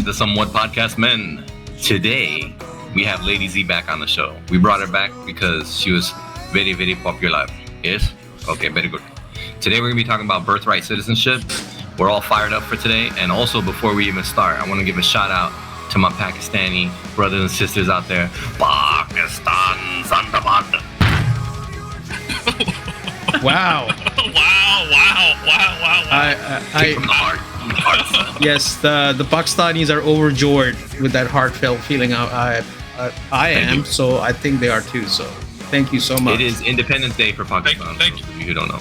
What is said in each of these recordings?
to the Somewhat Podcast Men. Today, we have Lady Z back on the show. We brought her back because she was very, very popular. Yes? Okay, very good. Today, we're going to be talking about birthright citizenship. We're all fired up for today. And also, before we even start, I want to give a shout out to my Pakistani brothers and sisters out there. Pakistan, ZINDABAD. Wow. From the heart. Yes, the Pakistanis are overjoyed with that heartfelt feeling. I am, so I think they are too. So thank you so much. It is Independence Day for Pakistan. Thank you. For those of you who don't know.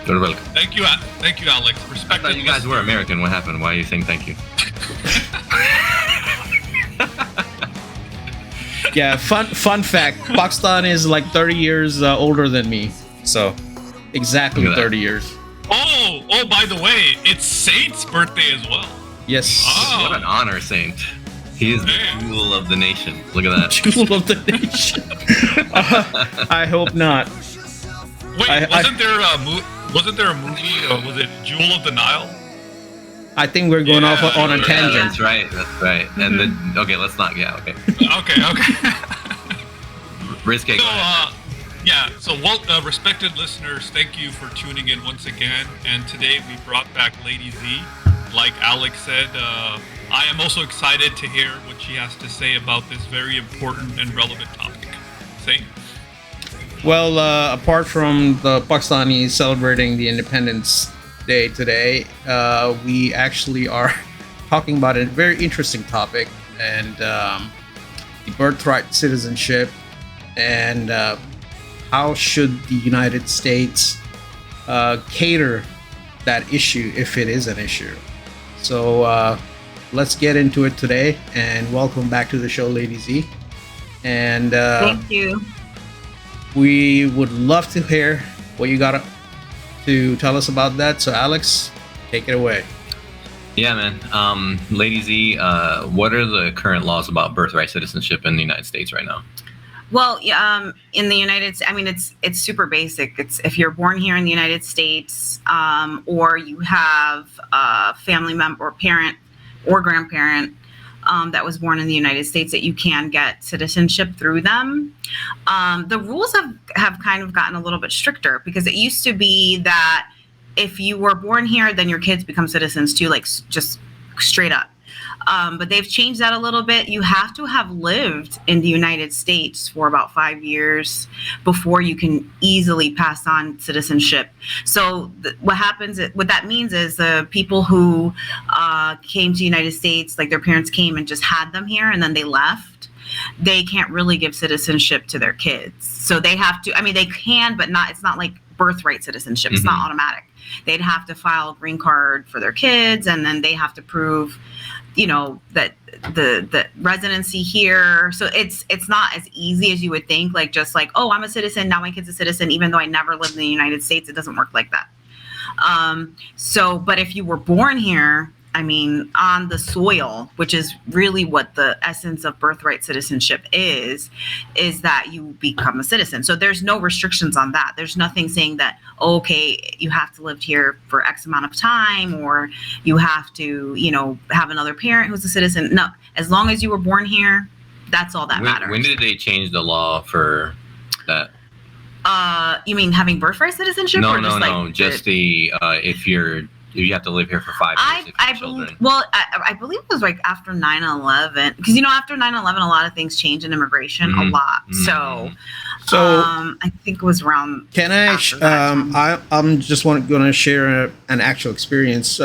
You're welcome. Thank you, Alex. I Respect. thought you guys were American. What happened? Why are you saying thank you? Yeah, fun fact. Pakistan is like 30 years older than me. So exactly 30 years. Oh, by the way, it's Saint's birthday as well. Yes. Oh. What an honor, Saint. He is the jewel of the nation. Look at that. Jewel of the nation. I hope not. Wait, wasn't there a movie? Was it Jewel of the Nile? I think we're going off on a tangent. That's right. And then, okay, let's not. Yeah, okay. Okay. Risque. So, respected listeners, thank you for tuning in once again. And today we brought back Lady Z. Like Alex said, I am also excited to hear what she has to say about this very important and relevant topic. Saint? Well, apart from the Pakistanis celebrating the Independence Day today, we actually are talking about a very interesting topic, and the birthright citizenship, and how should the United States cater that issue if it is an issue. So let's get into it today, and welcome back to the show, Lady Z. And thank you. We would love to hear what you got to tell us about that. So Alex, take it away. Yeah, man. Lady Z, what are the current laws about birthright citizenship in the United States right now? Well, in the United States, I mean, it's super basic. It's if you're born here in the United States, or you have a family member or parent or grandparent that was born in the United States, that you can get citizenship through them. The rules have kind of gotten a little bit stricter, because it used to be that if you were born here, then your kids become citizens too, like just straight up. But they've changed that a little bit. You have to have lived in the United States for about 5 years before you can easily pass on citizenship. So what that means is the people who came to the United States, like their parents came and just had them here and then they left, they can't really give citizenship to their kids. So they have to, I mean, they can, but it's not like birthright citizenship. It's not automatic. They'd have to file a green card for their kids, and then they have to prove, that the residency here. So it's not as easy as you would think, like just like, oh, I'm a citizen, now my kid's a citizen, even though I never lived in the United States. It doesn't work like that. But if you were born here, I mean, on the soil, which is really what the essence of birthright citizenship is that you become a citizen. So there's no restrictions on that. There's nothing saying that, okay, you have to live here for X amount of time, or you have to, have another parent who's a citizen. No, as long as you were born here, that's all that matters. When did they change the law for that? You mean having birthright citizenship? No, or just no. Just if you have to live here for 5 years. I believe it was like after 9/11, because after 9/11 a lot of things changed in immigration a lot. So I think it was around. Can I'm just going to share an actual experience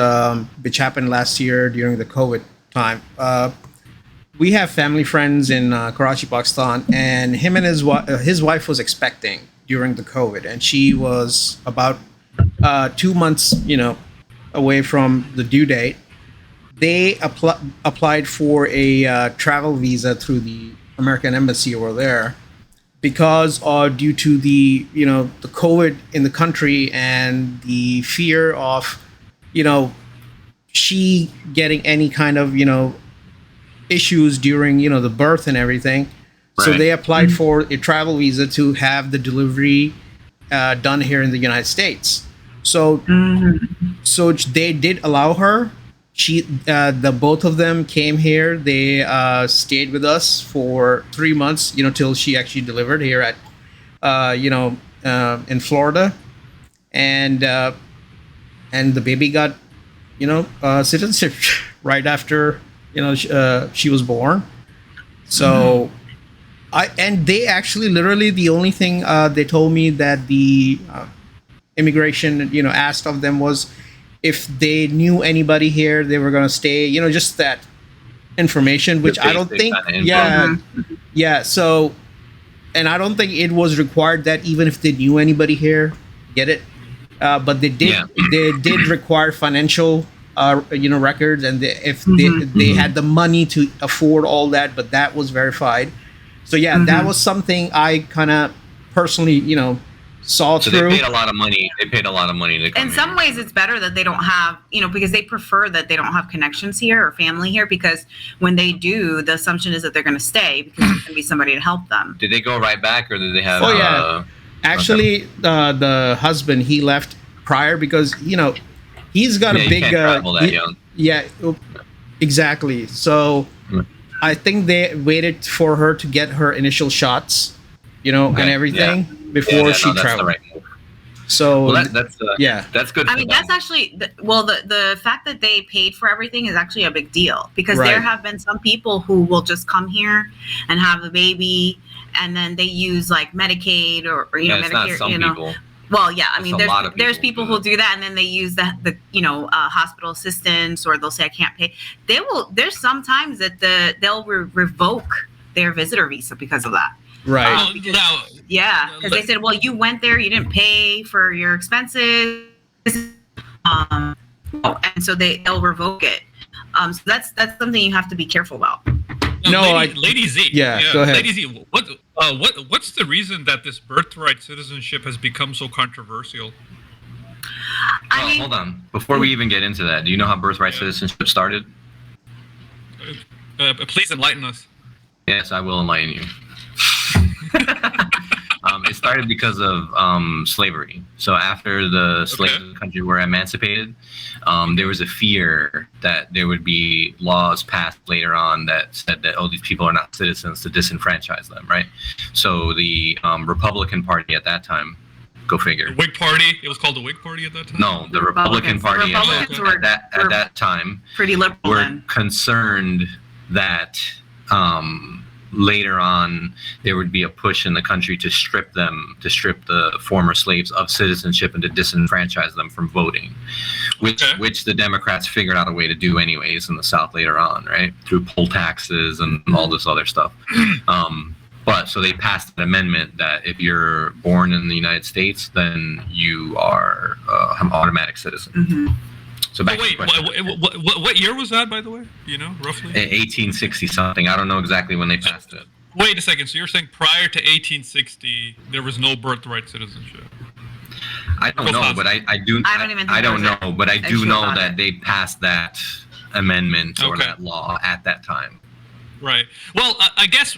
which happened last year during the COVID time. We have family friends in Karachi, Pakistan, and him and his wife was expecting during the COVID, and she was about 2 months, away from the due date. They applied for a travel visa through the American embassy over there, because due to the the COVID in the country and the fear of she getting any kind of issues during the birth and everything. Right. So they applied for a travel visa to have the delivery done here in the United States. So so they did allow her, the both of them came here. They stayed with us for 3 months, till she actually delivered here at, in Florida, and the baby got, citizenship right after, she was born. So, they actually literally the only thing they told me that the immigration, asked of them was if they knew anybody here, they were gonna stay. Just that information, which I don't think. Yeah, yeah. So, and I don't think it was required that even if they knew anybody here, get it. But they did. Yeah. They did require financial, records, and if they had the money to afford all that, but that was verified. So yeah, that was something I kind of personally, saw So through. they paid a lot of money. They paid a lot of money to come In some here. ways, it's better that they don't have, because they prefer that they don't have connections here or family here, because when they do, the assumption is that they're going to stay because there's going to be somebody to help them. Did they go right back, or did they have? Oh, yeah. Actually, the husband, he left prior because he's got Yeah, a you big can't travel that young. yeah, exactly. So Mm. I think they waited for her to get her initial shots, and Okay, everything Yeah, before yeah, she no, that's the traveled. right move. So Well, that's yeah. that's good. I for mean, them. that's actually, the fact that they paid for everything is actually a big deal, because Right. there have been some people who will just come here and have a baby, and then they use like Medicaid or Yeah, it's not Medicare, some people. Well, yeah, I It's mean, a lot of there's people people who who do do that, and then they use the hospital assistance, or they'll say I can't pay. There's sometimes that they'll revoke their visitor visa because of that. right. Well, now, Yeah, because they said, well, you went there, you didn't pay for your expenses, and so they'll revoke it. So that's something you have to be careful about. No, Lady Z. Yeah, go ahead. Lady Z, what's the reason that this birthright citizenship has become so controversial? I mean, Hold on. Before we even get into that, do you know how birthright Yeah. citizenship started? Please enlighten us. Yes, I will enlighten you. It started because of slavery. So after the slaves in the country were emancipated, there was a fear that there would be laws passed later on that said that, these people are not citizens, to disenfranchise them, right? So the Republican Party at that time, go figure. The Whig Party. It was called the Whig Party at that time. No, the Republican Party Republicans at that time pretty liberal were then. concerned that later on there would be a push in the country to strip the former slaves of citizenship and to disenfranchise them from voting, which the Democrats figured out a way to do anyways in the South later on, right, through poll taxes and all this other stuff. But so they passed an amendment that if you're born in the United States, then you are an automatic citizen. Mm-hmm. So back Oh, wait, to the question. what year was that, by the way? Roughly? 1860 something. I don't know exactly when they passed it. Wait a second. So you're saying prior to 1860, there was no birthright citizenship? I don't know, but I do. I don't even think I don't there was know, but I do issue know about that it. they passed that amendment or Okay. that law at that time. Right. Well, I guess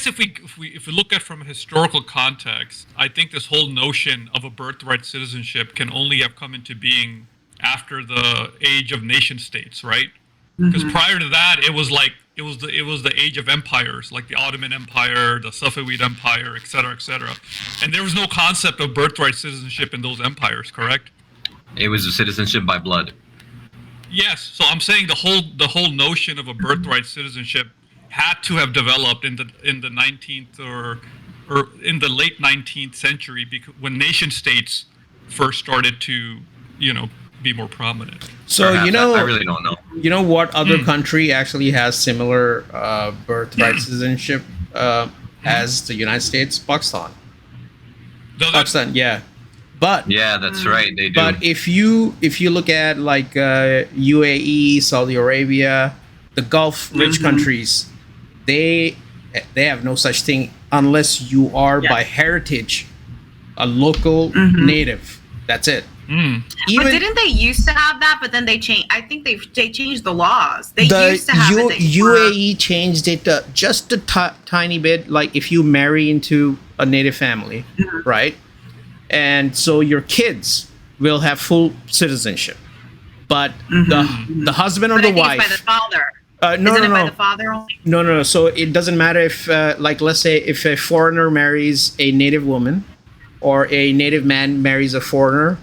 if we look at from a historical context, I think this whole notion of a birthright citizenship can only have come into being after the age of nation states, right? Because prior to that, it was the age of empires, like the Ottoman Empire, the Safavid Empire, et cetera, and there was no concept of birthright citizenship in those empires, correct? It was a citizenship by blood. Yes. So I'm saying the whole notion of a birthright citizenship had to have developed in the 19th or in the late 19th century, because when nation states first started to be more prominent. So Perhaps. I really don't know. You know what other country actually has similar birthright citizenship as the United States? Pakistan. Pakistan, yeah. But Yeah, that's right. They do. but if you look at like UAE, Saudi Arabia, the Gulf rich countries, they have no such thing unless you are by heritage a local native. That's it. But didn't they used to have that? But then they changed. I think they changed the laws. They used to have it. That UAE changed it just a tiny bit. Like if you marry into a native family, right? And so your kids will have full citizenship. but the husband or But I the think wife. it's by the father. No, Isn't no, it by no. the father only? No. So it doesn't matter if, like, let's say if a foreigner marries a native woman, or a native man marries a foreigner.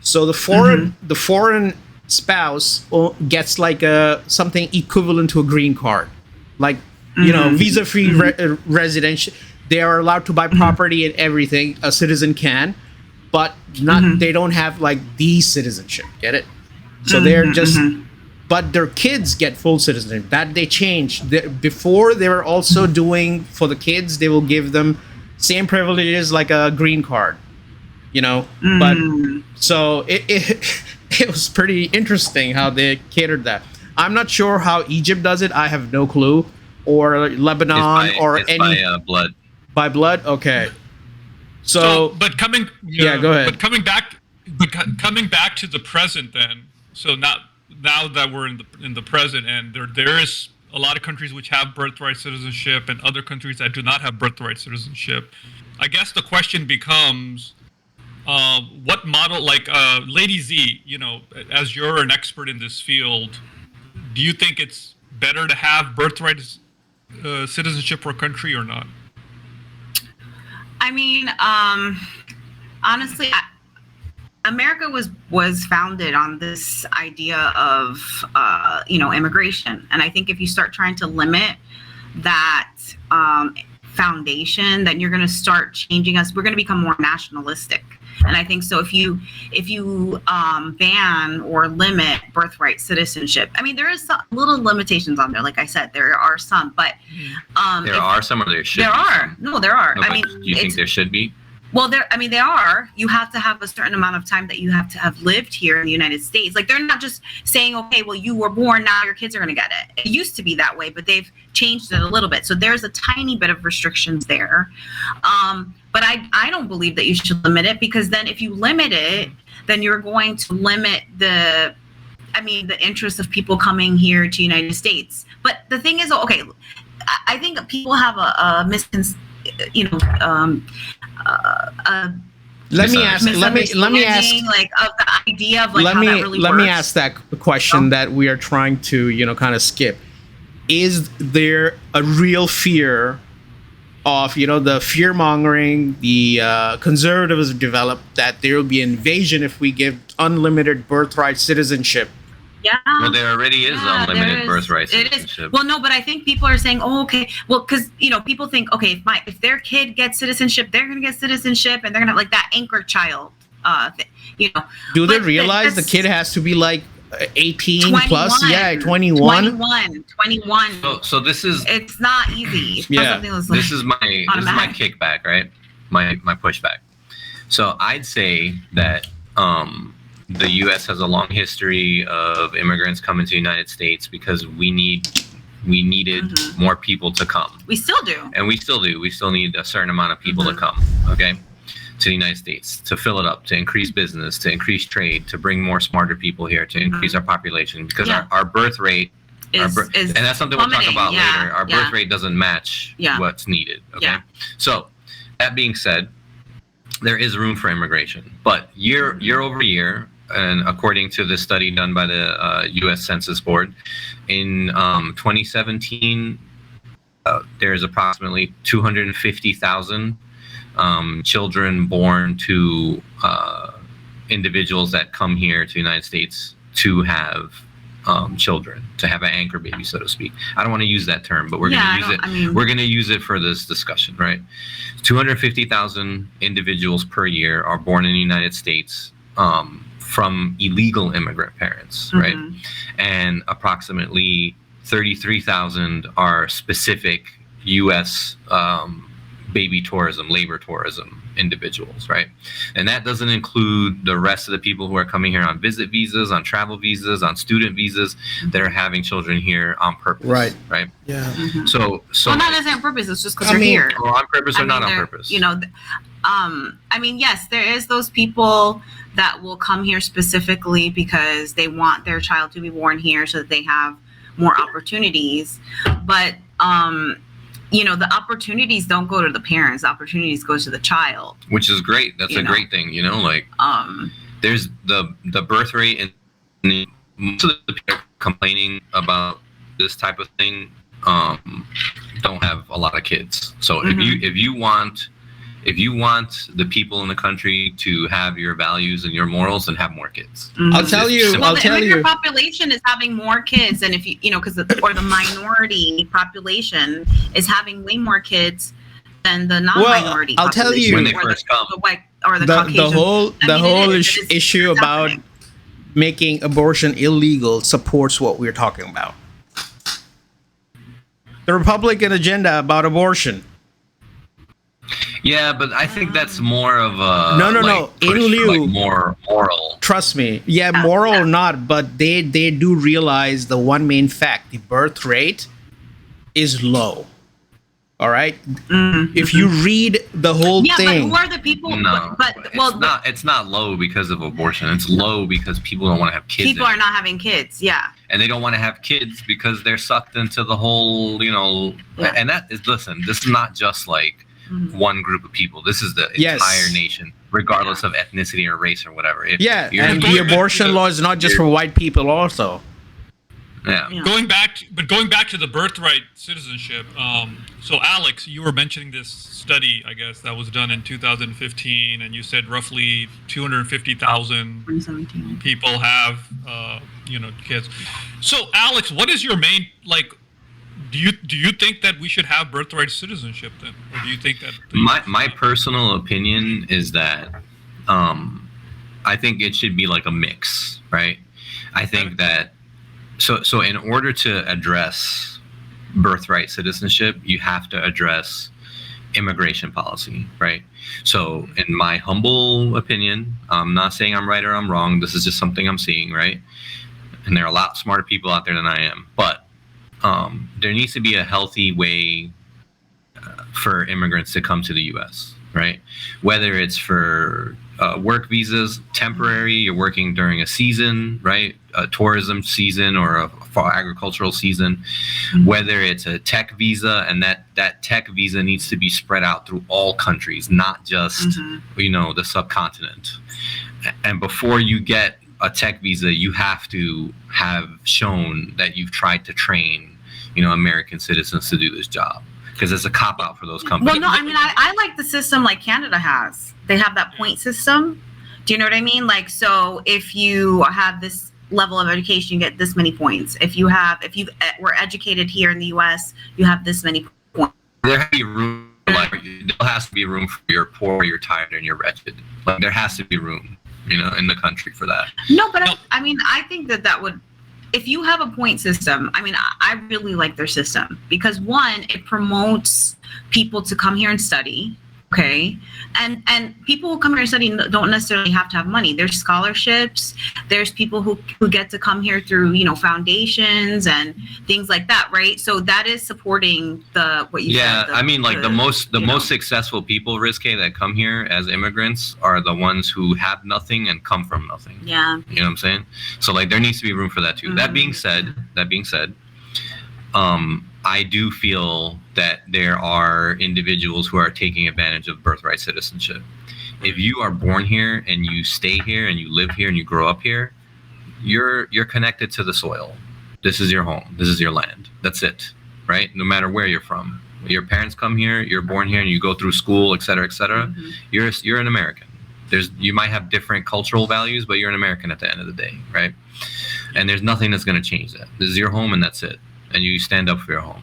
So the foreign spouse gets like something equivalent to a green card, like visa-free residential. They are allowed to buy property and everything a citizen can, but not. They don't have like the citizenship. Get it? So they're just. But their kids get full citizenship. That they changed. Before they were also doing for the kids, they will give them same privileges like a green card, But so it was pretty interesting how they catered that. I'm not sure how Egypt does it. I have no clue. Or Lebanon it's by blood. By blood. Okay. So but coming go ahead. But coming back to the present then. So now that we're in the present, and there is a lot of countries which have birthright citizenship and other countries that do not have birthright citizenship. I guess the question becomes, what model, like Lady Z, as you're an expert in this field, do you think it's better to have birthright citizenship for a country or not? I mean, honestly, America was founded on this idea of immigration, and I think if you start trying to limit that foundation, then you're going to start changing us. We're going to become more nationalistic, and I think so. If you ban or limit birthright citizenship, I mean there is some little limitations on there. Like I said, there are some, but there are some, or there should. There be are some. no, there are. No, I mean, do you think there should be? Well, they are. You have to have a certain amount of time that you have to have lived here in the United States. Like, they're not just saying, okay, well, you were born, now your kids are going to get it. It used to be that way, but they've changed it a little bit. So there's a tiny bit of restrictions there. But I don't believe that you should limit it, because then if you limit it, then you're going to limit the interest of people coming here to the United States. But the thing is, okay, I think people have a misconception. Let me ask like of the idea of like how that really let works. me ask that question that we are trying to kind of skip. Is there a real fear of the fear mongering the conservatives have developed that there will be invasion if we give unlimited birthright citizenship? Yeah. Well, there already is unlimited birthright citizenship. It is. Well, no, but I think people are saying, oh, okay. Well, because people think, okay, if their kid gets citizenship, they're gonna get citizenship, and they're gonna have like that anchor child. Do they realize the kid has to be like 18 plus? Yeah, 21. 21. So this is. It's not easy. Yeah. This is my kickback, right? My pushback. So I'd say that the U.S. has a long history of immigrants coming to the United States because we needed more people to come. We still do. And we still do. We still need a certain amount of people to come, okay, to the United States, to fill it up, to increase business, to increase trade, to bring more smarter people here, to increase our population, because our birth rate is and that's something we'll talk about later. Our birth rate doesn't match what's needed, okay? Yeah. So that being said, there is room for immigration, but year over year, and according to the study done by the U.S. Census Board, in 2017, there's approximately 250,000 children born to individuals that come here to the United States to have children, to have an anchor baby, so to speak. I don't want to use that term, but we're going to use it. We're going to use it for this discussion, right? 250,000 individuals per year are born in the United States from illegal immigrant parents, right? And approximately 33,000 are specific U.S. Baby tourism, labor tourism individuals, right? And that doesn't include the rest of the people who are coming here on visit visas, on travel visas, on student visas that are having children here on purpose, right? Yeah. So well, not necessarily on purpose. It's just because they're here. Or on purpose or not on purpose. Yes, there is those people that will come here specifically because they want their child to be born here so that they have more opportunities. But the opportunities don't go to the parents. The opportunities go to the child, which is great. That's a great thing. There's the birth rate in most of the people complaining about this type of thing don't have a lot of kids. So if you want the people in the country to have your values and your morals, then have more kids. I'll tell you. Well, I'll the tell immigrant you. population is having more kids, and if you know, because the minority population is having way more kids than the non-minority. I'll tell you, when they first come, the white or the the Caucasian. whole It is issue about happening. making abortion illegal supports what we're talking about. The Republican agenda about abortion. yeah, but I think that's more of a No. In lieu, more moral. trust me. Yeah, moral or not, but they do realize the one main fact: the birth rate is low. All right. If you read the whole Yeah, thing, but who are the people? No, but it's not low because of abortion. It's low because people don't want to have kids. people are not having kids. Yeah. And they don't want to have kids because they're sucked into the whole, Yeah. and that is, listen, this is not just like one group of people. This is the Yes. entire nation, regardless of ethnicity or race or whatever. If yeah, you're- and going the back to abortion the- law is not just for white people, also. yeah. Yeah. Going back to the birthright citizenship. So Alex, you were mentioning this study, I guess, that was done in 2015, and you said roughly 250,000 2017. people have, kids. So Alex, what is your main Do you think that we should have birthright citizenship then, or do you think that My personal opinion is that I think it should be like a mix, right? I think that so in order to address birthright citizenship, you have to address immigration policy, right? So in my humble opinion, I'm not saying I'm right or I'm wrong. This is just something I'm seeing, right? And there are a lot smarter people out there than I am, but there needs to be a healthy way for immigrants to come to the U.S., right? Whether it's for work visas, temporary, you're working during a season, right? A tourism season or a agricultural season, whether it's a tech visa, and that tech visa needs to be spread out through all countries, not just, the subcontinent. And before you get a tech visa, you have to have shown that you've tried to train, American citizens to do this job, because it's a cop out for those companies. Well, no, I mean, I like the system like Canada has. They have that point system. Do you know what I mean? Like, so if you have this level of education, you get this many points. If you were educated here in the U.S., you have this many points. There has to be room. There has to be room for you're poor, you're tired, and you're wretched. Like, there has to be room, in the country for that. No, but I mean, I think that would. If you have a point system, I mean, I really like their system because one, it promotes people to come here and study. Okay. And people who come here and study don't necessarily have to have money. There's scholarships. There's people who get to come here through, foundations and things like that. Right. So that is supporting what you said. Yeah. I mean, like the most successful people, Rizke, that come here as immigrants are the ones who have nothing and come from nothing. Yeah. You know what I'm saying? So like there needs to be room for that too. That being said, I do feel that there are individuals who are taking advantage of birthright citizenship. If you are born here and you stay here and you live here and you grow up here, you're connected to the soil. This is your home. This is your land. That's it, right? No matter where you're from. Your parents come here, you're born here, and you go through school, et cetera, et cetera. You're an American. You might have different cultural values, but you're an American at the end of the day, right? And there's nothing that's going to change that. This is your home, and that's it. And you stand up for your home.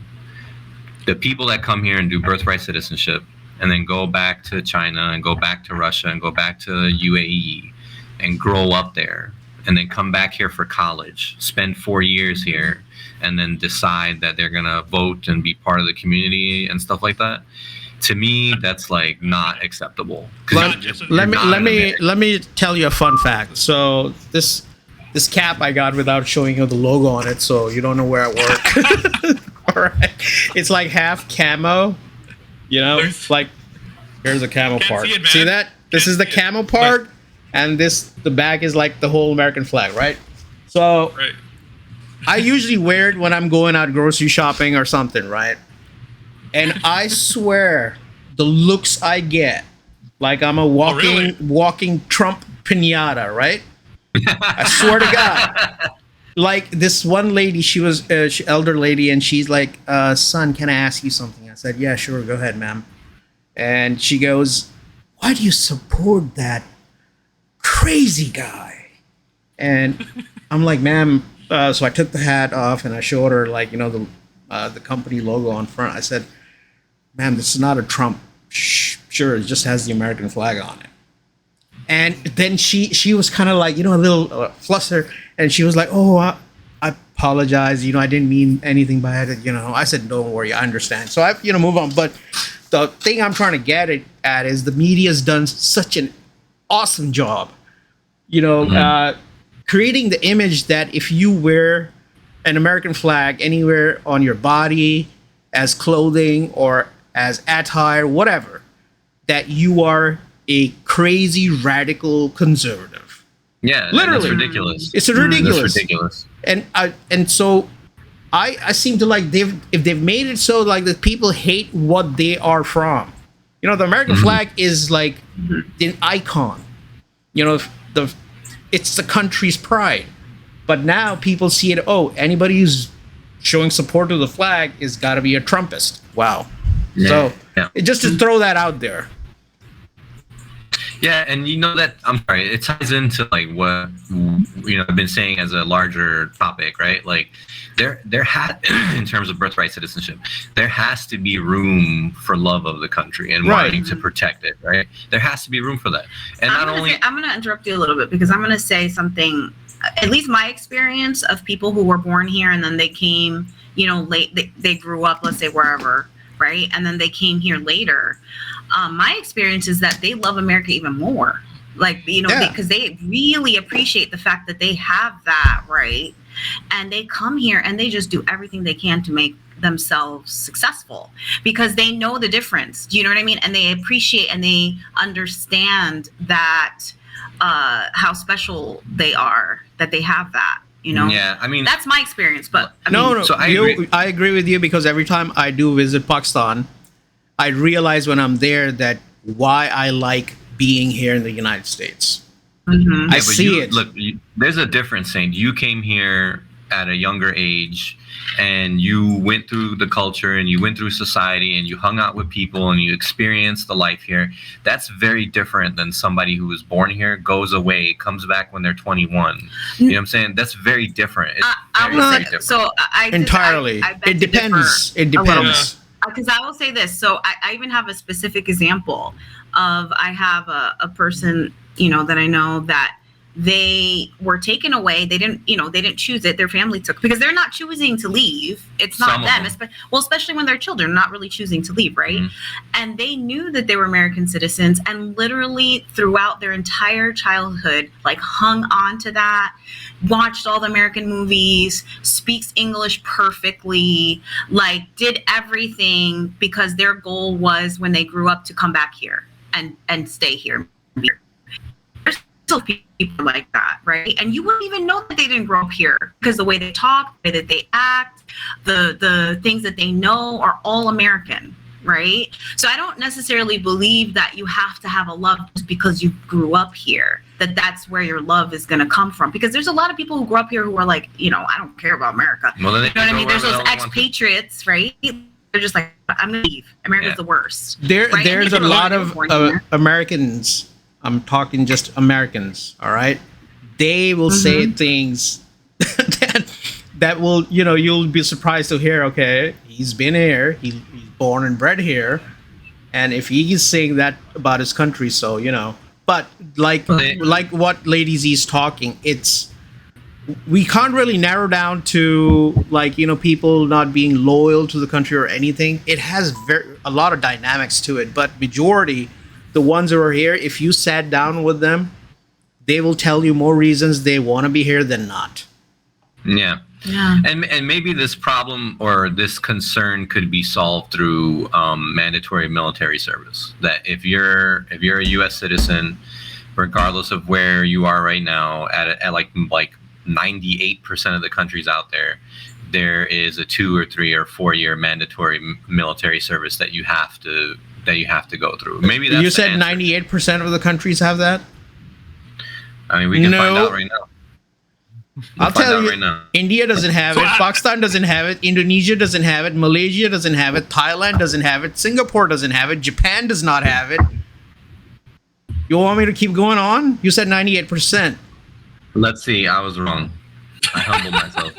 The people that come here and do birthright citizenship and then go back to China and go back to Russia and go back to UAE and grow up there and then come back here for college, spend 4 years here, and then decide that they're going to vote and be part of the community and stuff like that. To me, that's like not acceptable. Let me tell you a fun fact. So this cap I got without showing you the logo on it, so you don't know where I work. All right, it's like half camo. Like here's a camo part. See that? This is the camo part, and the back is like the whole American flag, right? So I usually wear it when I'm going out grocery shopping or something, right? And I swear, the looks I get, like I'm a walking Trump pinata, right? I swear to God. like this one lady, she was elder lady, and she's like, son, can I ask you something? I said, yeah, sure, go ahead, ma'am. And she goes, why do you support that crazy guy? And I'm like, ma'am, so I took the hat off and I showed her, like, the company logo on front. I said, ma'am, this is not a Trump shirt, it just has the American flag on it. And then she was kind of like, a little flustered, and she was like, oh, I apologize, I didn't mean anything by it, I said, don't worry, I understand. So I move on. But the thing I'm trying to get at is the media's done such an awesome job, creating the image that if you wear an American flag anywhere on your body as clothing or as attire, whatever, that you are a crazy radical conservative. Yeah, literally, it's ridiculous. It's ridiculous. It's ridiculous. And so I seem to like if they've made it so like that people hate what they are from. The American flag is like an icon. It's the country's pride. But now people see it. Oh, anybody who's showing support to the flag is got to be a Trumpist. Wow. Yeah. So Yeah. just to throw that out there. Yeah, and that, I'm sorry, it ties into like what I've been saying as a larger topic, right? Like there in terms of birthright citizenship, there has to be room for love of the country and wanting to protect it, right? There has to be room for that. And I'm going to interrupt you a little bit because I'm going to say something. At least my experience of people who were born here and then they came, late. They grew up, let's say wherever, right? And then they came here later. My experience is that they love America even more, like, because they really appreciate the fact that they have that, right? And they come here and they just do everything they can to make themselves successful because they know the difference. Do you know what I mean? And they appreciate and they understand that how special they are, that they have that. Yeah, I mean, that's my experience. But no. So I agree with you because every time I do visit Pakistan, I realize when I'm there that why I like being here in the United States. Mm-hmm. I see it. Look, there's a difference, saying you came here at a younger age and you went through the culture and you went through society and you hung out with people and you experienced the life here. That's very different than somebody who was born here, goes away, comes back when they're 21. You know what I'm saying? That's very different. It's very different. So entirely. It depends. It depends. Because I will say this. So I even have a specific example of I have a person, that I know that they were taken away. They didn't choose it. Their family took, because they're not choosing to leave. It's not them. Especially when they're children, not really choosing to leave, right? Mm-hmm. And they knew that they were American citizens and literally throughout their entire childhood, like hung on to that, watched all the American movies, speaks English perfectly, like did everything because their goal was when they grew up to come back here and stay here. There's still people like that, right? And you wouldn't even know that they didn't grow up here because the way they talk, the way that they act, the things that they know are all American, right? So I don't necessarily believe that you have to have a love just because you grew up here, that's where your love is going to come from. Because there's a lot of people who grew up here who are like, I don't care about America. Well, then you know what I mean? There's those expatriates, right? They're just like, I'm going to leave. America's the worst. Right? There's a lot of Americans. I'm talking just Americans, all right? They will say things that will, you'll be surprised to hear, okay, he's been here, he's born and bred here, and if he's saying that about his country, so, But like what Lady Z's talking, we can't really narrow down to people not being loyal to the country or anything. It has a lot of dynamics to it, but majority, the ones who are here, if you sat down with them, they will tell you more reasons they want to be here than not. Yeah. Yeah. And maybe this problem or this concern could be solved through mandatory military service. That if you're a U.S. citizen, regardless of where you are right now, at like 98% of the countries out there, there is a 2 or 3 or 4 year mandatory military service that you have to go through. Maybe that's you said 98% of the countries have that. I mean, we can find out right now. I'll find tell out you, right now. India doesn't have So it. Pakistan doesn't have it. Indonesia doesn't have it. Malaysia doesn't have it. Thailand doesn't have it. Singapore doesn't have it. Japan does not have it. You want me to keep going on? You said 98%. Let's see. I was wrong. I humbled myself.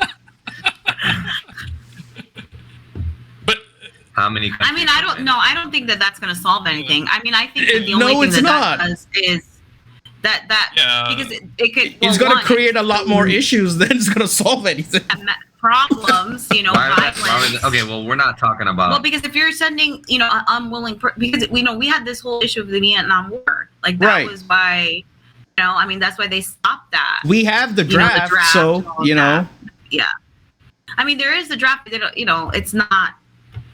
But How many? I mean, I don't know. I don't think that that's going to solve anything. I mean, I think that the No, only it's thing not. that does is that Yeah. because it could. It's going to create a lot more issues than it's going to solve anything. problems. You know, Why would violence. okay, well, we're not talking about. Well, because if you're sending, unwilling, because we had this whole issue of the Vietnam War. Like that Right. was why, I mean, that's why they stopped that. We have the You know, the draft, draft so, and all you know. that. Yeah. I mean, there is the draft. It's not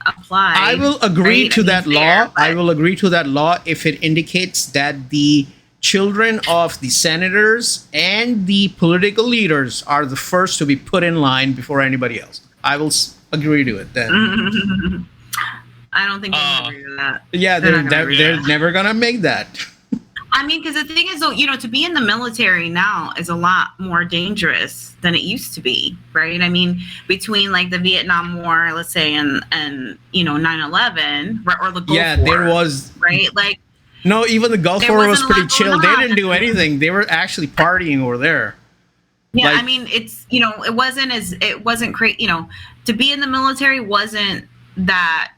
applied. I will agree right? to I mean, that it's law. there, I but- will agree to that law if it indicates that the children of the senators and the political leaders are the first to be put in line before anybody else. I will agree to it then. I don't think they can agree with that. Yeah, They're they're, not gonna agree they're with never gonna make that. I mean, because the thing is, though, to be in the military now is a lot more dangerous than it used to be, right? I mean, between like the Vietnam War, let's say, and 9/11, or the Gulf Yeah, War, there was right? Like, no. Even the Gulf There War was wasn't a pretty lot chill. going They on. didn't do anything. They were actually partying over there. yeah, Like- I mean, it's it wasn't great. To be in the military wasn't that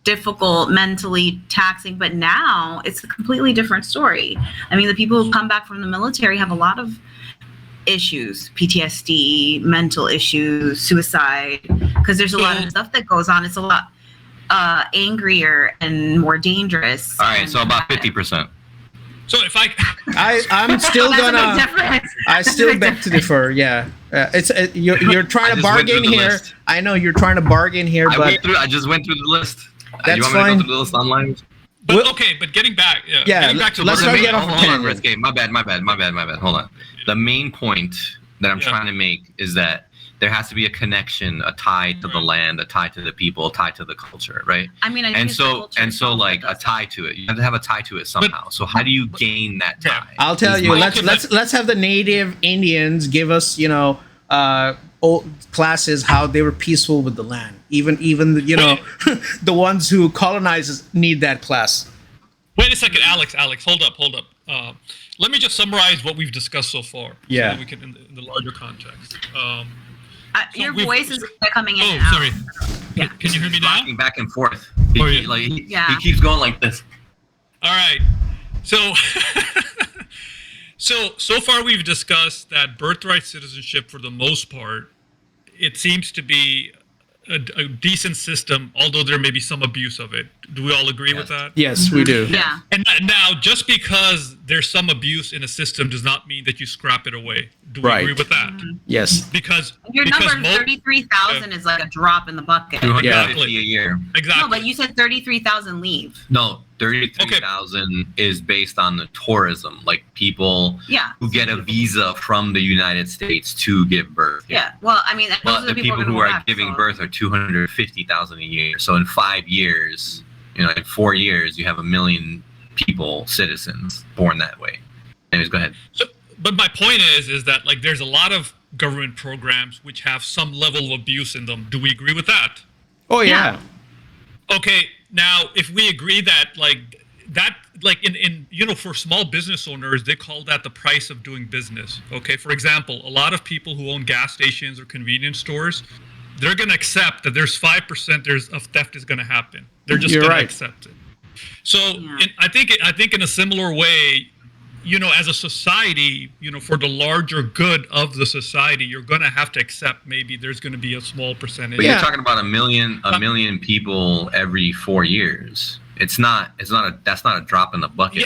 difficult, mentally taxing, but now it's a completely different story. I mean, the people who come back from the military have a lot of issues, PTSD, mental issues, suicide, because there's a lot of stuff that goes on. It's a lot angrier and more dangerous. All right, so about And 50%. so if I I'm still that's a big gonna. difference. I That's a still big beg to differ. Yeah, you're trying I to just went through bargain the here. list. I know you're trying to bargain here, but I just went through the list. That's you want me to fine. go through the list online? But Well- okay, but getting back, Yeah, getting back to let's what not I get mean- off Hold on, tangent. Rizky. My bad. Hold on. The main point that I'm Yeah. trying to make is that there has to be a connection, a tie to the land, a tie to the people, a tie to the culture, right? I mean, I think And it's the so culture and so itself like that a does tie to it. You have to have a tie to it somehow. So how do you gain that Yeah. tie? I'll tell Is you. my- Let's have the native Indians give us, old classes how they were peaceful with the land. Even the ones who colonizes need that class. Wait a second, Alex, hold up. Let me just summarize what we've discussed so far. Yeah. So that we can, in the larger context. So your we've- voice is coming in Oh, and out. sorry. Yeah. Can you hear me now? Rocking back and forth. Oh, yeah. Yeah. He keeps going like this. All right. So, so far we've discussed that birthright citizenship, for the most part, it seems to be a decent system, although there may be some abuse of it. Do we all agree with that? Yes, we do. Yeah. And now, just because there's some abuse in a system does not mean that you scrap it away. Do we Right. agree with that? Yes. Because Your because number 33,000 is like a drop in the bucket. 250 a year. exactly. No, but you said 33,000 leave. No, 33,000 is based on the tourism, like people Yeah. who get a visa from the United States to give birth. Yeah. Well, I mean, those But are the people gonna who go are back, giving so- birth are 250,000 a year. So in 5 years, in 4 years, you have 1 million people, citizens, born that way. Anyways, go ahead. So, but my point is that like there's a lot of government programs which have some level of abuse in them. Do we agree with that? Oh yeah. Okay, now if we agree that in for small business owners, they call that the price of doing business. Okay, for example, a lot of people who own gas stations or convenience stores, they're going to accept that there's 5% of theft is going to happen. They're just You're going right. to accept it. So Yeah. I think in a similar way, as a society, for the larger good of the society, you're going to have to accept maybe there's going to be a small percentage. But Yeah. you're talking about a million people every 4 years. That's not a drop in the bucket. Yeah.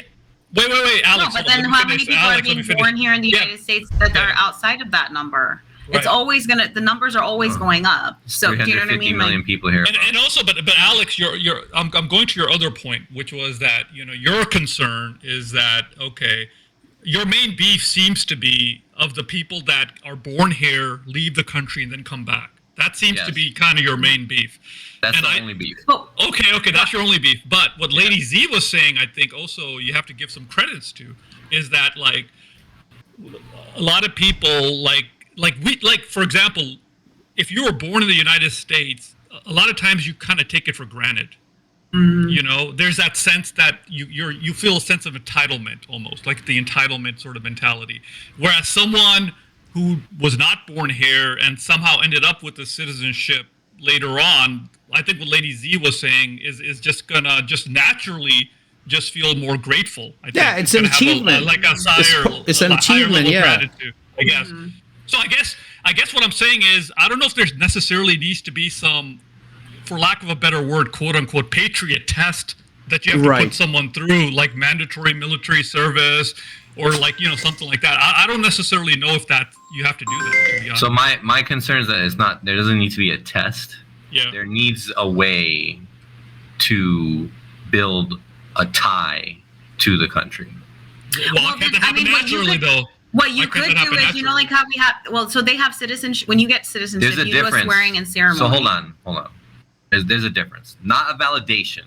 Wait, No, Alex. but hold on, then let me how finish. many people Alex, are let me being finish. born here in the Yeah. United States that Yeah. are outside of that number? Right. It's always the numbers are always going up. So do you know what I 350 mean? million Like, people here. And also, but Alex, I'm going to your other point, which was that your concern is that your main beef seems to be of the people that are born here, leave the country, and then come back. That seems to Yes. be kind of your main beef. That's and the I- only beef. but Okay, that's your only beef. But what Lady Z was saying, I think also you have to give some credits to, is that like a lot of people like for example, if you were born in the United States, a lot of times you kind of take it for granted. You know, there's that sense that you feel a sense of entitlement, almost like the entitlement sort of mentality. Whereas someone who was not born here and somehow ended up with the citizenship later on, I think what Lady Z was saying is just gonna just naturally just feel more grateful. I think Yeah, it's an achievement. Like a higher, it's an achievement, level yeah. gratitude, I guess. So I guess what I'm saying is I don't know if there's necessarily needs to be some, for lack of a better word, quote unquote, patriot test that you have to put someone through, like mandatory military service or like, you know, something like that. I don't necessarily know if that you have to do that, to be honest. So my concern is that it's not, there doesn't need to be a test. Yeah. There needs a way to build a tie to the country. Well, why can't that happen naturally, though? What you could do is, you know, like how we have, well, so they have citizenship. When you get citizenship, There's a you do a difference. swearing in ceremony. So hold on. There's a difference. Not a validation.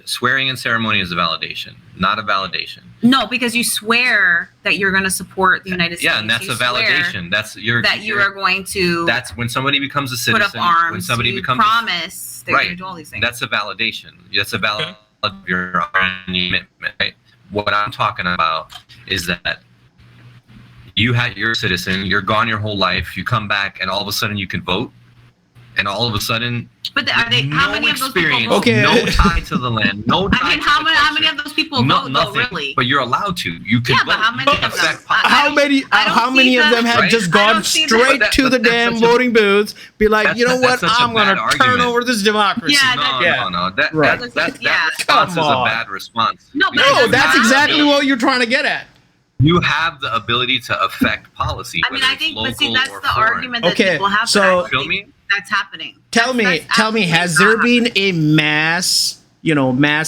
Swearing in ceremony is a validation, not a validation. No, because you swear that you're going to support the United States. Yeah, and that's you a validation. That's you are going to. That's when somebody becomes a citizen. Put up arms. When somebody you becomes promise that you're going to do all these things. That's a validation. That's a valid of your commitment, right? What I'm talking about is that you're a citizen, you're gone your whole life, you come back, and all of a sudden you can vote, and all of a sudden, but how many of those people vote? Okay. No tie to the land, no tie. I mean, how many of those people vote? Though, really? But you're allowed to. You can vote. But how many of them? How many of them have just gone straight to the damn voting booths? Be like, you know what? I'm going to turn over this democracy. No. That response is a bad response. No, that's exactly what you're trying to get at. You have the ability to affect policy. I mean, I think, but see, that's the foreign argument that people have. So, feel me? That's happening. Tell me, has there been a mass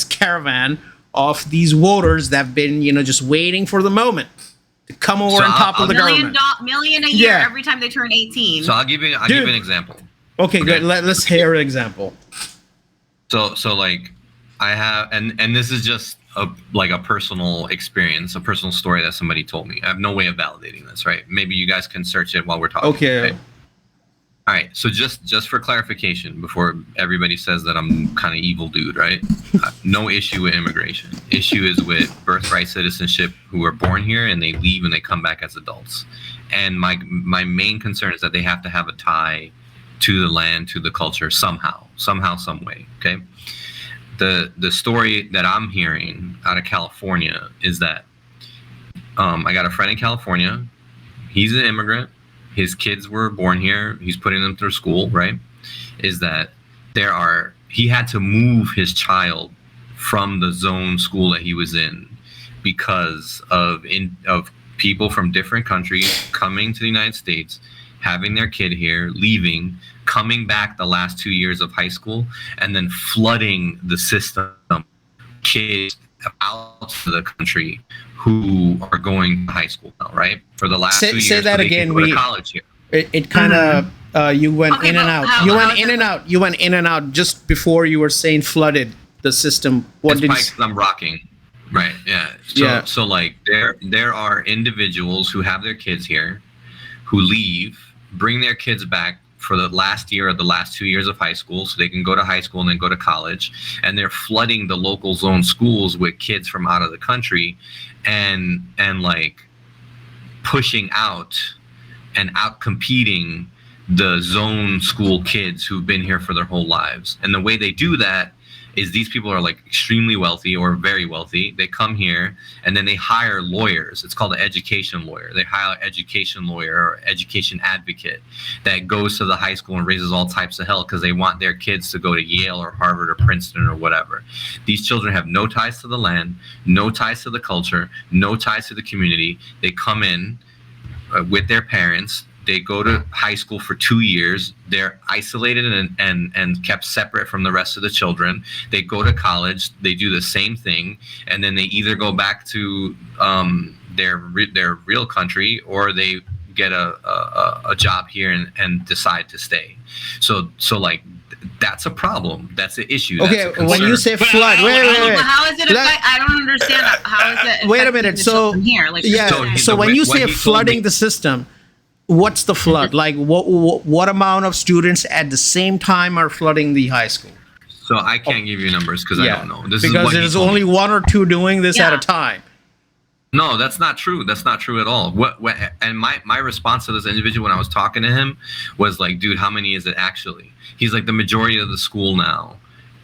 caravan of these voters that have been, just waiting for the moment to come over and topple the government? Million a year every time they turn 18. So I'll give you an example. Okay, good. Let's hear an example. So like I have, and this is just a personal experience, a personal story that somebody told me. I have no way of validating this, right? Maybe you guys can search it while we're talking. Okay. All right. So just for clarification, before everybody says that I'm kind of evil dude, right? No issue with immigration. Issue is with birthright citizenship, who are born here and they leave and they come back as adults. And my main concern is that they have to have a tie to the land, to the culture somehow, some way. Okay. The story that I'm hearing out of California is that I got a friend in California. He's an immigrant. His kids were born here. He's putting them through school, right? Is that he had to move his child from the zone school that he was in because of people from different countries coming to the United States, having their kid here, leaving, coming back the last 2 years of high school, and then flooding the system, kids out to the country who are going to high school now, right? For the last 2 years, say that so again. Go to college here. It kind of you went in and out. You went in and out just before you were saying flooded the system. What did I'm rocking? Right. Yeah. So like there are individuals who have their kids here, who leave, bring their kids back for the last year or the last 2 years of high school so they can go to high school and then go to college, and they're flooding the local zone schools with kids from out of the country and like pushing out and out competing the zone school kids who've been here for their whole lives. And the way they do that is these people are like extremely wealthy or very wealthy. They come here and then they hire lawyers. It's called an education lawyer. They hire an education lawyer or education advocate that goes to the high school and raises all types of hell because they want their kids to go to Yale or Harvard or Princeton or whatever. These children have no ties to the land, no ties to the culture, no ties to the community. They come in with their parents. They go to high school for 2 years. They're isolated and kept separate from the rest of the children. They go to college. They do the same thing, and then they either go back to their real country or they get a job here and decide to stay. So like that's a problem. That's an issue. Okay, when you say flood, wait. How is it? I don't understand that. How is it? Wait a minute. So here, so when you say flooding the system. what's the flood? Like what amount of students at the same time are flooding the high school? So I can't give you numbers because I don't know. This is Because what he there's told only me. one or two doing this at a time. No, that's not true. That's not true at all. What and my response to this individual when I was talking to him was like, dude, how many is it actually? He's like, the majority of the school now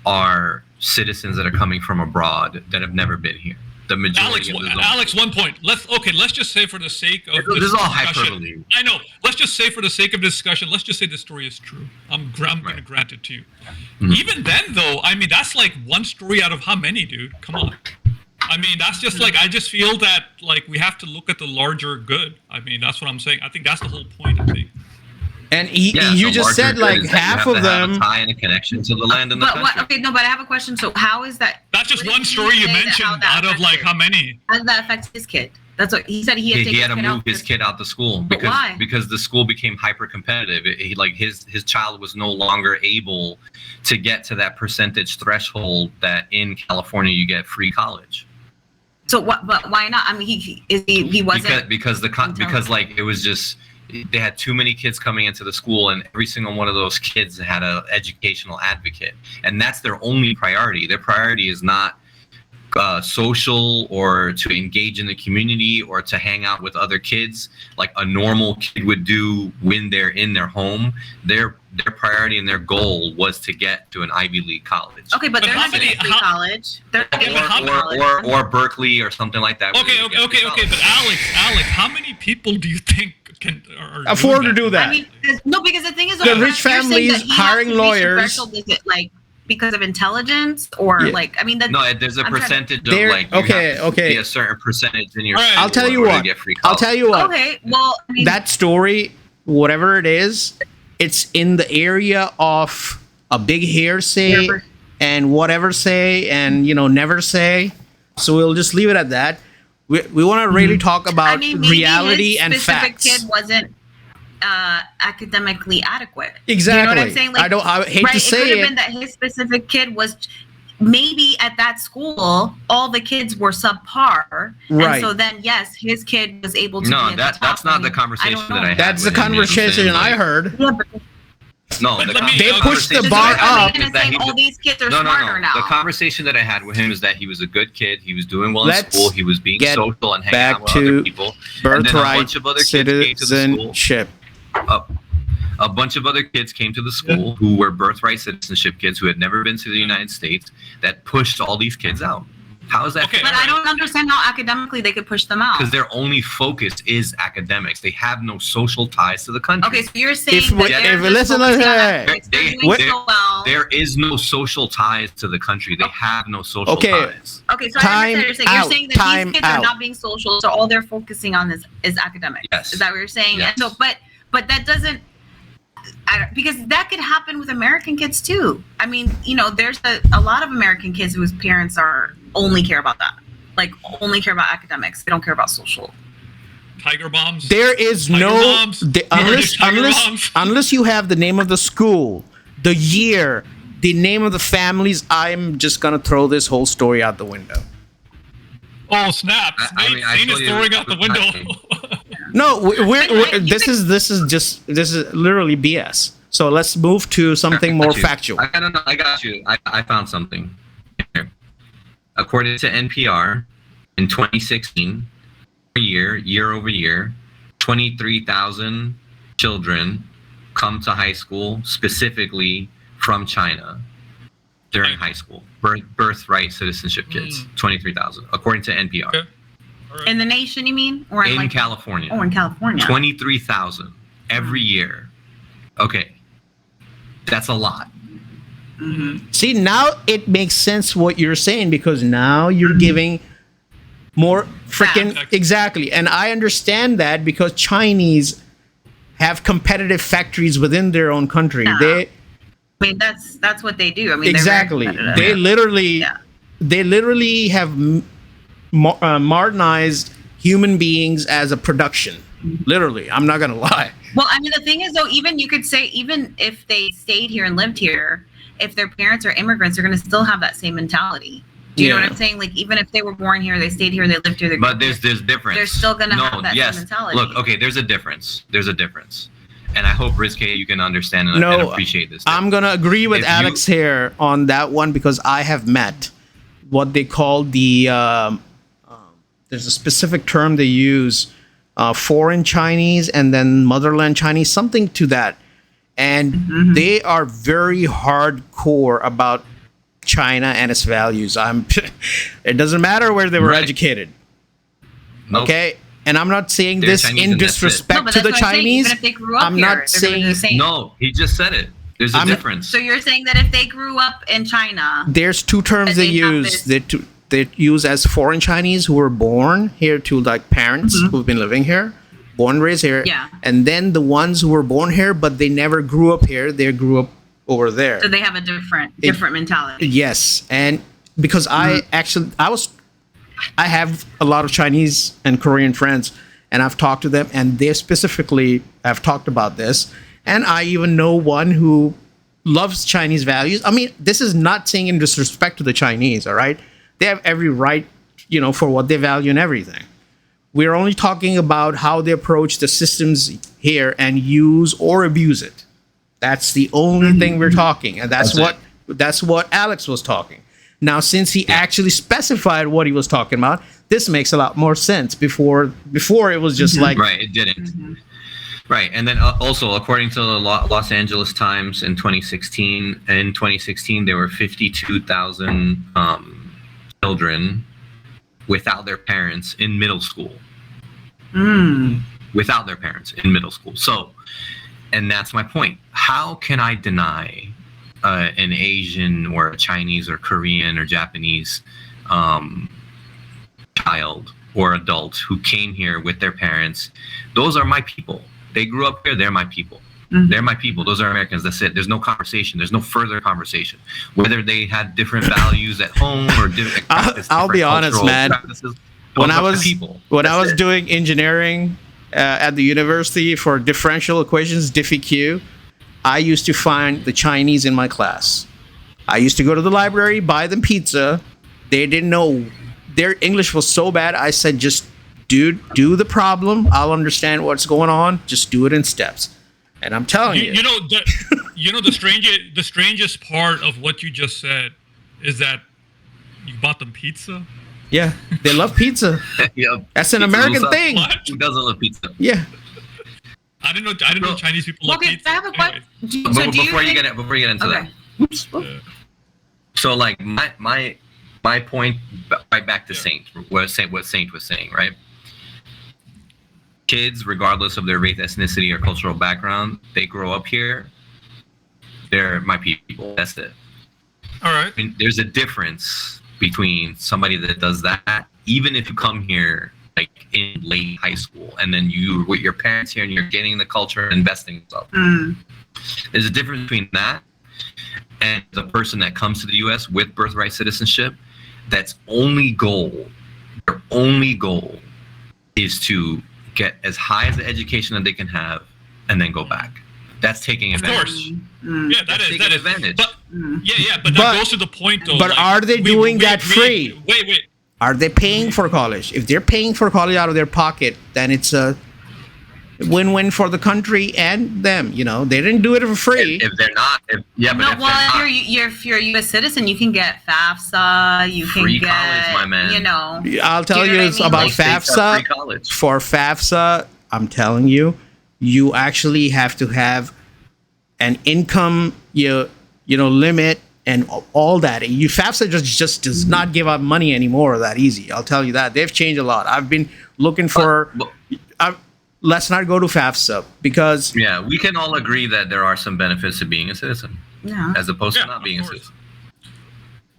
are citizens that are coming from abroad that have never been here. The majority of the Alex, one point. Let's just say for the sake of this is all discussion, hyperbole. I know. Let's just say for the sake of discussion, let's just say the story is true. I'm going to grant it to you. Mm-hmm. Even then, though, I mean, that's like one story out of how many, dude? Come on. I mean, that's just like, I just feel that like we have to look at the larger good. I mean, that's what I'm saying. I think that's the whole point of it. And you just said like half of them have a tie and a connection to the land and the country. But I have a question. So how is that? That's just one story you mentioned out of like how many? How does that affect his kid? That's what he said. He had to move his kid out the school because the school became hyper competitive. Like his child was no longer able to get to that percentage threshold that in California you get free college. So what? But why not? I mean, he wasn't because like it was just. They had too many kids coming into the school, and every single one of those kids had an educational advocate, and that's their only priority. Their priority is not social or to engage in the community or to hang out with other kids like a normal kid would do when they're in their home. Their priority and their goal was to get to an Ivy League college. Okay, but they're not getting free college. They're getting college. Or Berkeley or something like that. Okay. But Alex, how many people do you think can afford to do that? I mean, because the thing is, the rich families hiring lawyers. Is it like because of intelligence or like? I mean, there's a percentage of like be a certain percentage in your. Right. I'll tell you what. Okay, well, I mean, that story, whatever it is, it's in the area of a big hearsay and whatever say and never say. So we'll just leave it at that. We want to really talk about reality and facts. His specific kid wasn't academically adequate. Exactly. You know what I'm saying? Like, I hate to say it. Could have been that his specific kid was maybe at that school all the kids were subpar, and so then yes, his kid was able to. No, that's not the conversation that I had. That's the conversation I heard. Yeah, but they pushed the bar up. All these kids are smarter now. The conversation that I had with him is that he was a good kid. He was doing well in school. He was being social and hanging out with other people. Birthright citizenship. A bunch of other kids came to the school who were birthright citizenship kids who had never been to the United States that pushed all these kids out. How is that? Okay, but I don't understand how academically they could push them out. Because their only focus is academics. They have no social ties to the country. Okay, so you're saying there is no social ties to the country. They have no social ties. Okay, so I understand you're saying that these kids are not being social, so all they're focusing on is academics. Yes. Is that what you're saying? Yes. And so, but that doesn't. Because that could happen with American kids too. I mean, there's a lot of American kids whose parents only care about that, like only care about academics. They don't care about social. Tiger bombs. There is unless you have the name of the school, the year, the name of the families. I'm just gonna throw this whole story out the window. Oh snap! Zane is throwing out the window. No, this is literally BS. So let's move to something more factual. I got you. I found something here. According to NPR, in 2016, year over year, 23,000 children come to high school specifically from China during high school. Birthright citizenship kids, 23,000, according to NPR. Okay. Right. In the nation, you mean? Or in California. Oh, in California. 23,000 every year. Okay. That's a lot. Mm-hmm. See, now it makes sense what you're saying because now you're giving more freaking exactly. And I understand that because Chinese have competitive factories within their own country. I mean, that's what they do. I mean, exactly. They literally have modernized human beings as a production. Literally, I'm not gonna lie. Well, I mean, the thing is, though, even you could say, even if they stayed here and lived here, if their parents are immigrants, they're gonna still have that same mentality. Do you know Yeah. what I'm saying? Like, even if they were born here, they stayed here, they lived here, But there's difference. they're still gonna have that yes. same mentality. Look, okay, there's a difference. There's a difference. And I hope, Rizke, you can understand and appreciate this. I'm gonna agree with If Alex here on that one because I have met what they call the there's a specific term they use, foreign Chinese and then motherland Chinese, something to that, and they are very hardcore about China and its values. It doesn't matter where they were Right. educated. Nope. Okay. And I'm not saying They're this Chinese in and that's it. disrespect but to that's the what I'm saying. Chinese. Even if they grew up I'm here, not they're gonna do the saying same. No, he just said it. There's a difference. So you're saying that if they grew up in China, there's two terms But they they have use. this- They use as foreign Chinese who were born here to like parents who've been living here, born and raised here. Yeah. And then the ones who were born here but they never grew up here, they grew up over there. so they have a different mentality. Yes, and because I have a lot of Chinese and Korean friends, and I've talked to them, and they specifically have talked about this. And I even know one who loves Chinese values. I mean, this is not saying in disrespect to the Chinese, all right? They have every right, for what they value and everything. We're only talking about how they approach the systems here and use or abuse it. That's the only thing we're talking, and that's what Alex was talking. Now, since he actually specified what he was talking about, this makes a lot more sense. Before it was just like Right, it didn't. Right, and then also according to the Los Angeles Times in 2016, there were 52,000 children without their parents in middle school. Without their parents in middle school. So, and that's my point. How can I deny an Asian or a Chinese or Korean or Japanese child or adult who came here with their parents? Those are my people. They grew up here. They're my people. They're my people. Those are Americans. That's it. There's no conversation. There's no further conversation. Whether they had different values at home or different I'll be honest, man. When I was doing engineering at the university for differential equations, Diffie-Q, I used to find the Chinese in my class. I used to go to the library, buy them pizza. They didn't know. Their English was so bad. I said, just, dude, do the problem. I'll understand what's going on. Just do it in steps. And I'm telling you. The strangest part of what you just said is that you bought them pizza. Yeah, they love pizza. Yep. That's an American thing. What? Who doesn't love pizza? Yeah. I didn't know Chinese people love Okay, pizza. I have a question. Anyways. So do you Before you think- get into Okay. that. So like my point right back to Saint, what Saint was saying, right? Kids, regardless of their race, ethnicity, or cultural background, they grow up here. They're my people. That's it. All right. I mean, there's a difference between somebody that does that, even if you come here like in late high school, and then you with your parents here and you're getting the culture and investing in stuff. There's a difference between that and the person that comes to the U.S. with birthright citizenship. Their only goal is to get as high as the education that they can have and then go back. That's taking Of advantage. course. Yeah, That's taking advantage. But but that goes to the point though. But like, are they doing that free? Wait. Are they paying for college? If they're paying for college out of their pocket, then it's a win-win for the country and them. They didn't do it for free. If they're not, if they're not, if you're a U.S. citizen, you can get FAFSA. You can Free get, college, my man. I'll tell Do you you know what I it's mean? about Most states have free FAFSA. college. For FAFSA, I'm telling you, you actually have to have an income, limit and all that. FAFSA just does not give out money anymore that easy. I'll tell you that. They've changed a lot. I've been looking for. Let's not go to FAFSA because. Yeah, we can all agree that there are some benefits to being a citizen, as opposed to not being a citizen.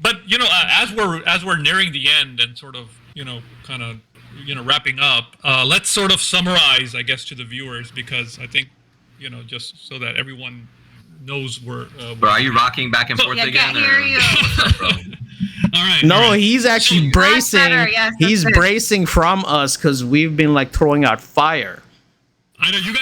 But as we're nearing the end and sort of kind of wrapping up, let's sort of summarize, I guess, to the viewers, because I think just so that everyone knows where. Bro, are you rocking back and forth Yeah, again? can't hear you. All right. No, all right. he's actually Much bracing. better, yes, He's that's it. bracing from us because we've been like throwing out fire. I know you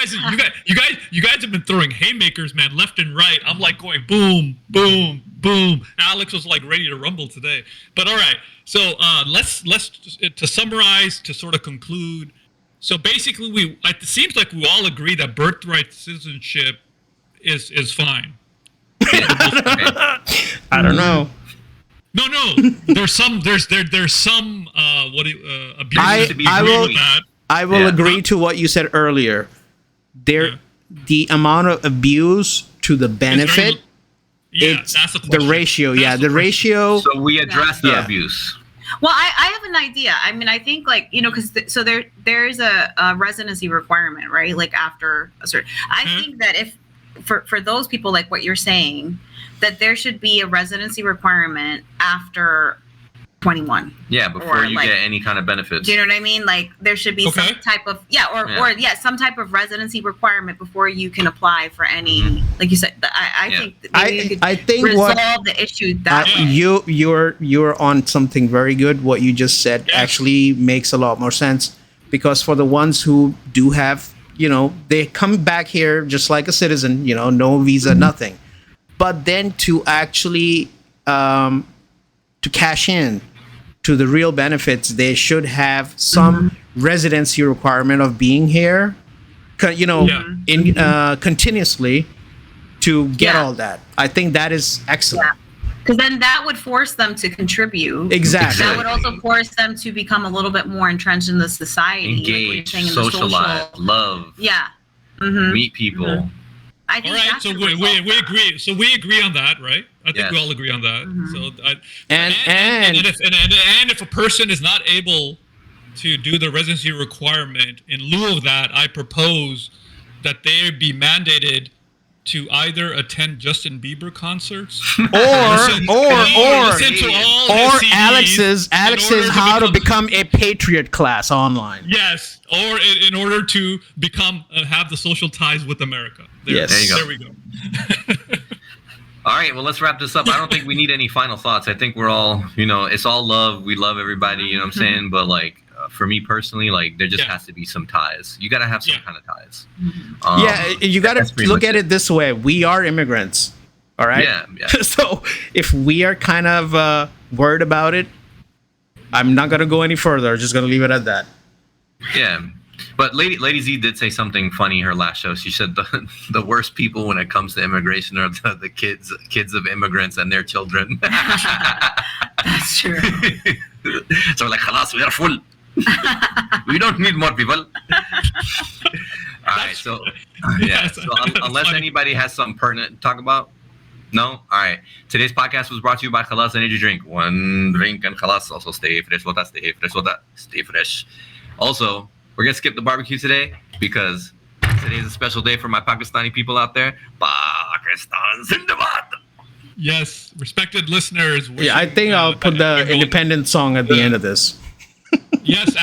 guys have been throwing haymakers, man, left and right. I'm like going boom, boom, boom. Alex was like ready to rumble today. But all right, so let's to summarize, to sort of conclude. So basically, it seems like we all agree that birthright citizenship is fine. I don't know. No. There's some abuse. I will agree to what you said earlier. The amount of abuse to the benefit. It's that's the ratio. The ratio. So we address the abuse. Well, I have an idea. I mean, I think because there is a residency requirement, right? Like after a certain, I think that if for those people like what you're saying, that there should be a residency requirement after 21. Yeah, before you get any kind of benefits. Do you know what I mean? Like there should be some type of some type of residency requirement before you can apply for any. Like you said, I think that maybe you could resolve the issue that way. You're on something very good. What you just said actually makes a lot more sense, because for the ones who do have, they come back here just like a citizen, no visa, nothing. But then to actually to cash in to the real benefits, they should have some residency requirement of being here, continuously to get all that. I think that is excellent. Because then that would force them to contribute. Exactly. That would also force them to become a little bit more entrenched in the society. Engage, socialize, love. Yeah. Meet people. I think all right, so we agree. So we agree on that, right? I think we all agree on that. So and if a person is not able to do the residency requirement, in lieu of that, I propose that they be mandated to either attend Justin Bieber concerts or Alex's how to become a patriot class online. Yes, or in order to become have the social ties with America. There you go. There we go. All right, well, let's wrap this up. I don't think we need any final thoughts. I think we're all, it's all love. We love everybody, you know what I'm saying? But for me personally, there just has to be some ties. You got to have some kind of ties. You got to look at it this way. We are immigrants, all right? Yeah. So if we are kind of worried about it, I'm not going to go any further. I'm just going to leave it at that. Yeah. But Lady Z did say something funny her last show. She said the worst people when it comes to immigration are the kids of immigrants and their children. That's true. So khalas, we are full. We don't need more people. All right, so unless anybody has something pertinent to talk about, no? All right. Today's podcast was brought to you by Khalas Energy Drink. One drink and Khalas. Also stay fresh water, stay fresh. Also, we're going to skip the barbecue today because today is a special day for my Pakistani people out there. Pakistan Zindabad. Yes, respected listeners. I think I'll put the independent song at the end of this. Yes,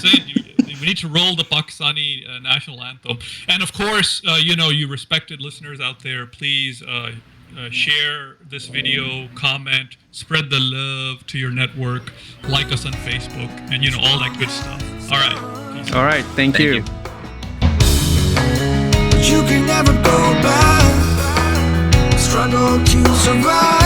we need to roll the Pakistani national anthem. And of course, you respected listeners out there, please share this video, comment, spread the love to your network, like us on Facebook, and all that good stuff. All right. All right. Thank you. You can never go back. Struggle to survive.